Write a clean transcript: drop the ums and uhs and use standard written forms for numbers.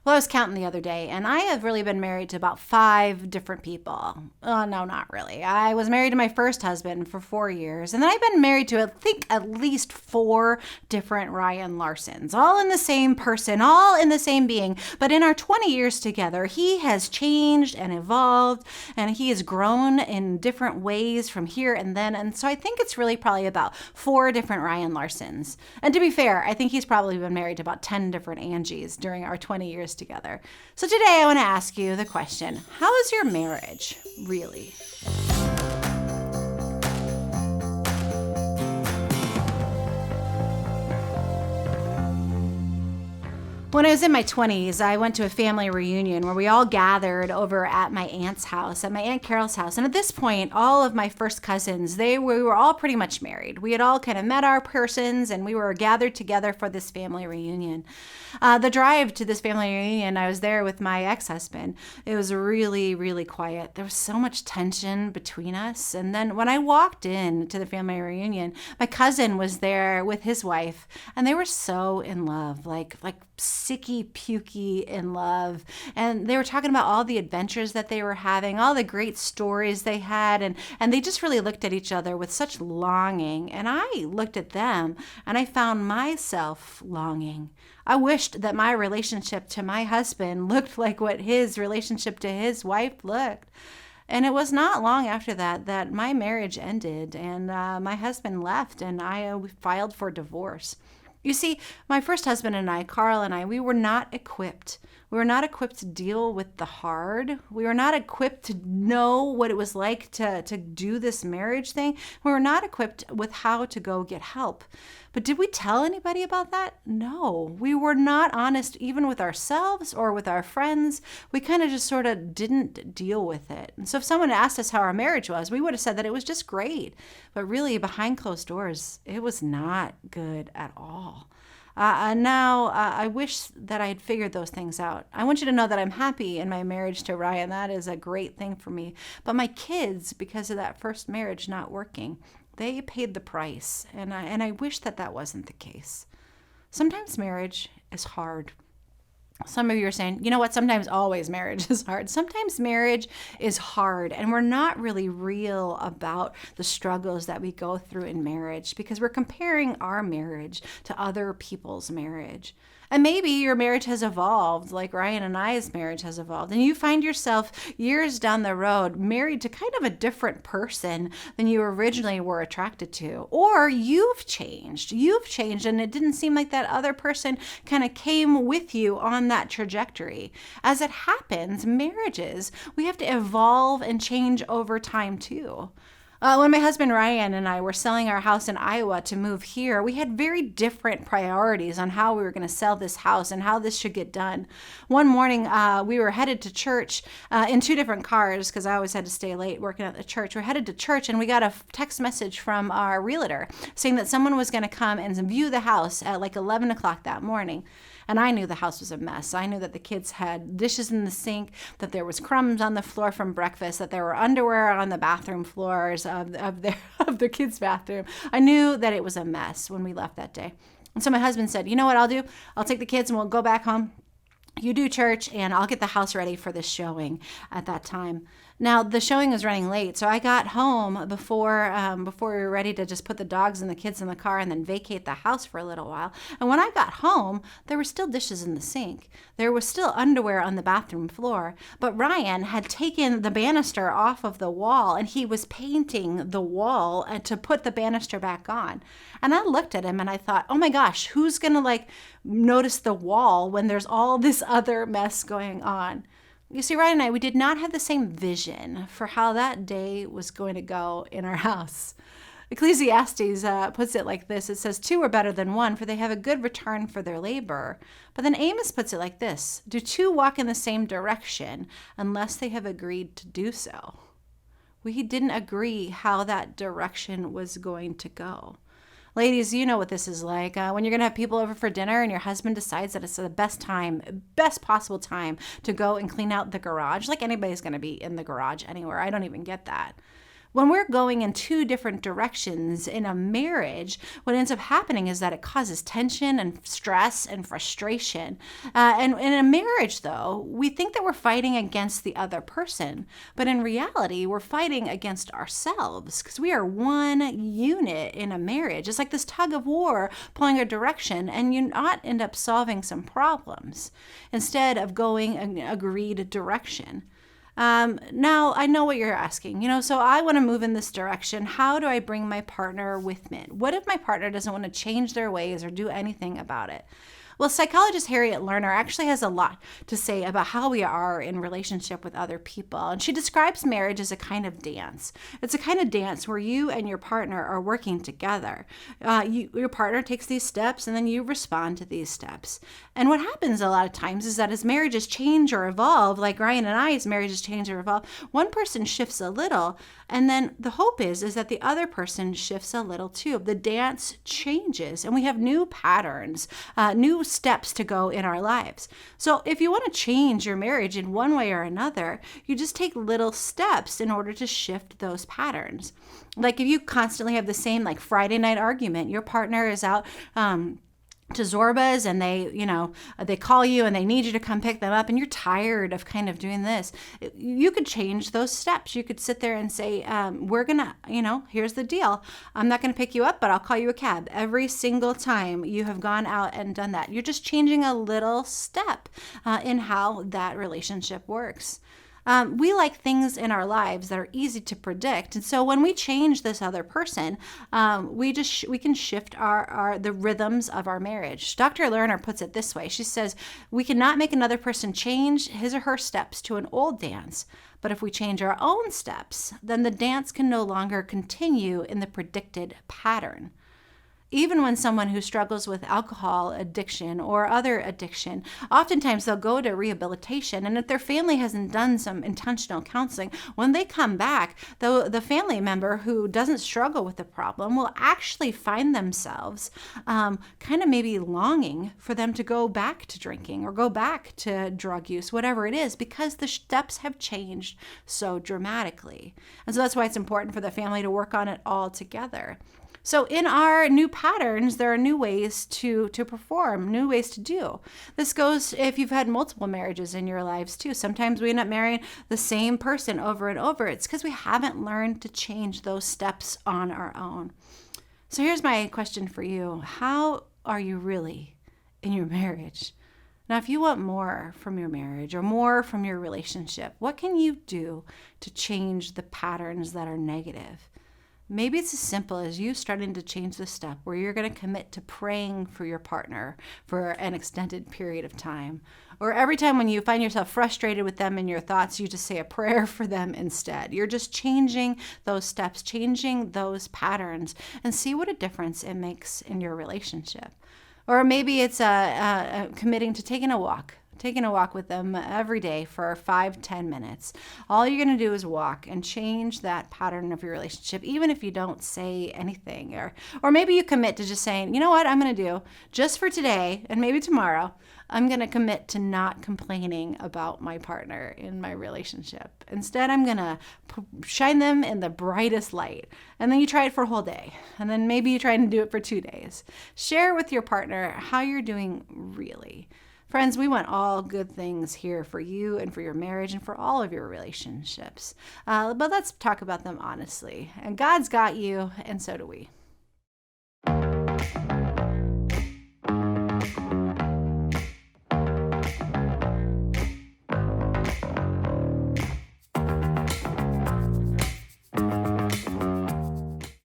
Well, I was counting the other day, and I have really been married to about 5 different people. No, not really. I was married to my first husband for 4 years, and then I've been married to, I think, at least 4 different Ryan Larsons, all in the same person, all in the same being. But in our 20 years together, he has changed and evolved, and he has grown in different ways from here and then. And so I think it's really probably about 4 different Ryan Larsons. And to be fair, I think he's probably been married to about 10 different Angies during our 20 years together. So today I want to ask you the question, how is your marriage really? When I was in my 20s, I went to a family reunion where we all gathered over at my aunt's house, at my Aunt Carol's house. And at this point, all of my first cousins, we were all pretty much married. We had all kind of met our persons and we were gathered together for this family reunion. The drive to this family reunion, I was there with my ex-husband. It was really, really quiet. There was so much tension between us. And then when I walked in to the family reunion, my cousin was there with his wife, and they were so in love, like sicky pukey in love. And they were talking about all the adventures that they were having, all the great stories they had, and they just really looked at each other with such longing. And I looked at them and I found myself longing. I wished that my relationship to my husband looked like what his relationship to his wife looked. And it was not long after that my marriage ended, and my husband left, and I filed for divorce. You see, my first husband and I, Carl and I, we were not equipped. We were not equipped to deal with the hard. We were not equipped to know what it was like to do this marriage thing. We were not equipped with how to go get help. But did we tell anybody about that? No. We were not honest even with ourselves or with our friends. We kind of just sort of didn't deal with it. And so if someone asked us how our marriage was, we would have said that it was just great. But really, behind closed doors, it was not good at all. Now, I wish that I had figured those things out. I want you to know that I'm happy in my marriage to Ryan. That is a great thing for me. But my kids, because of that first marriage not working, they paid the price. And I wish that wasn't the case. Sometimes marriage is hard. Some of you are saying, you know what, sometimes always marriage is hard. Sometimes marriage is hard, and we're not really real about the struggles that we go through in marriage because we're comparing our marriage to other people's marriage. And maybe your marriage has evolved like Ryan and I's marriage has evolved, and you find yourself years down the road married to kind of a different person than you originally were attracted to. Or you've changed, and it didn't seem like that other person kind of came with you on that trajectory. As it happens, marriages, we have to evolve and change over time too. When my husband Ryan and I were selling our house in Iowa to move here, we had very different priorities on how we were going to sell this house and how this should get done. One morning, we were headed to church in 2 different cars because I always had to stay late working at the church. We're headed to church, and we got a text message from our realtor saying that someone was going to come and view the house at like 11 o'clock that morning. And I knew the house was a mess. I knew that the kids had dishes in the sink, that there was crumbs on the floor from breakfast, that there were underwear on the bathroom floors of their kids' bathroom. I knew that it was a mess when we left that day. And so my husband said, you know what I'll do? I'll take the kids and we'll go back home. You do church, and I'll get the house ready for this showing at that time. Now, the showing was running late, so I got home before we were ready to just put the dogs and the kids in the car and then vacate the house for a little while. And when I got home, there were still dishes in the sink. There was still underwear on the bathroom floor. But Ryan had taken the banister off of the wall, and he was painting the wall to put the banister back on. And I looked at him and I thought, oh my gosh, who's going to notice the wall when there's all this other mess going on? You see, Ryan and I, we did not have the same vision for how that day was going to go in our house. Ecclesiastes puts it like this. It says, 2 are better than 1, for they have a good return for their labor. But then Amos puts it like this. Do 2 walk in the same direction unless they have agreed to do so? We didn't agree how that direction was going to go. Ladies, you know what this is like. When you're going to have people over for dinner and your husband decides that it's the best possible time to go and clean out the garage. Like anybody's going to be in the garage anywhere. I don't even get that. When we're going in two different directions in a marriage, what ends up happening is that it causes tension and stress and frustration. And in a marriage, though, we think that we're fighting against the other person, but in reality, we're fighting against ourselves because we are one unit in a marriage. It's like this tug of war pulling a direction, and you not end up solving some problems instead of going an agreed direction. Now I know what you're asking, so I want to move in this direction. How do I bring my partner with me? What if my partner doesn't want to change their ways or do anything about it? Well, psychologist Harriet Lerner actually has a lot to say about how we are in relationship with other people. And she describes marriage as a kind of dance. It's a kind of dance where you and your partner are working together. Your partner takes these steps and then you respond to these steps. And what happens a lot of times is that as marriages change or evolve, like Ryan and I's marriages change or evolve, one person shifts a little, and then the hope is that the other person shifts a little too. The dance changes and we have new patterns, new steps to go in our lives. So if you want to change your marriage in one way or another, you just take little steps in order to shift those patterns. Like if you constantly have the same Friday night argument, your partner is out to Zorba's and they call you and they need you to come pick them up and you're tired of kind of doing this, you could change those steps. You could sit there and say, we're gonna, here's the deal. I'm not gonna pick you up, but I'll call you a cab every single time you have gone out and done that. You're just changing a little step in how that relationship works. We like things in our lives that are easy to predict. And so when we change this other person, we can shift the rhythms of our marriage. Dr. Lerner puts it this way. She says, we cannot make another person change his or her steps to an old dance. But if we change our own steps, then the dance can no longer continue in the predicted pattern. Even when someone who struggles with alcohol addiction or other addiction, oftentimes they'll go to rehabilitation. And if their family hasn't done some intentional counseling, when they come back, the family member who doesn't struggle with the problem will actually find themselves kind of maybe longing for them to go back to drinking or go back to drug use, whatever it is, because the steps have changed so dramatically. And so that's why it's important for the family to work on it all together. So in our new patterns, there are new ways to perform, new ways to do. This goes if you've had multiple marriages in your lives too. Sometimes we end up marrying the same person over and over. It's because we haven't learned to change those steps on our own. So here's my question for you. How are you really in your marriage? Now, if you want more from your marriage or more from your relationship, what can you do to change the patterns that are negative? Maybe it's as simple as you starting to change the step where you're going to commit to praying for your partner for an extended period of time. Or every time when you find yourself frustrated with them in your thoughts, you just say a prayer for them instead. You're just changing those steps, changing those patterns, and see what a difference it makes in your relationship. Or maybe it's committing to taking a walk with them every day for 5-10 minutes. All you're going to do is walk and change that pattern of your relationship, even if you don't say anything. Or maybe you commit to just saying, you know what I'm going to do just for today and maybe tomorrow, I'm going to commit to not complaining about my partner in my relationship. Instead, I'm going to shine them in the brightest light. And then you try it for a whole day. And then maybe you try and do it for 2 days. Share with your partner how you're doing really. Friends, we want all good things here for you and for your marriage and for all of your relationships. But let's talk about them honestly. And God's got you, and so do we.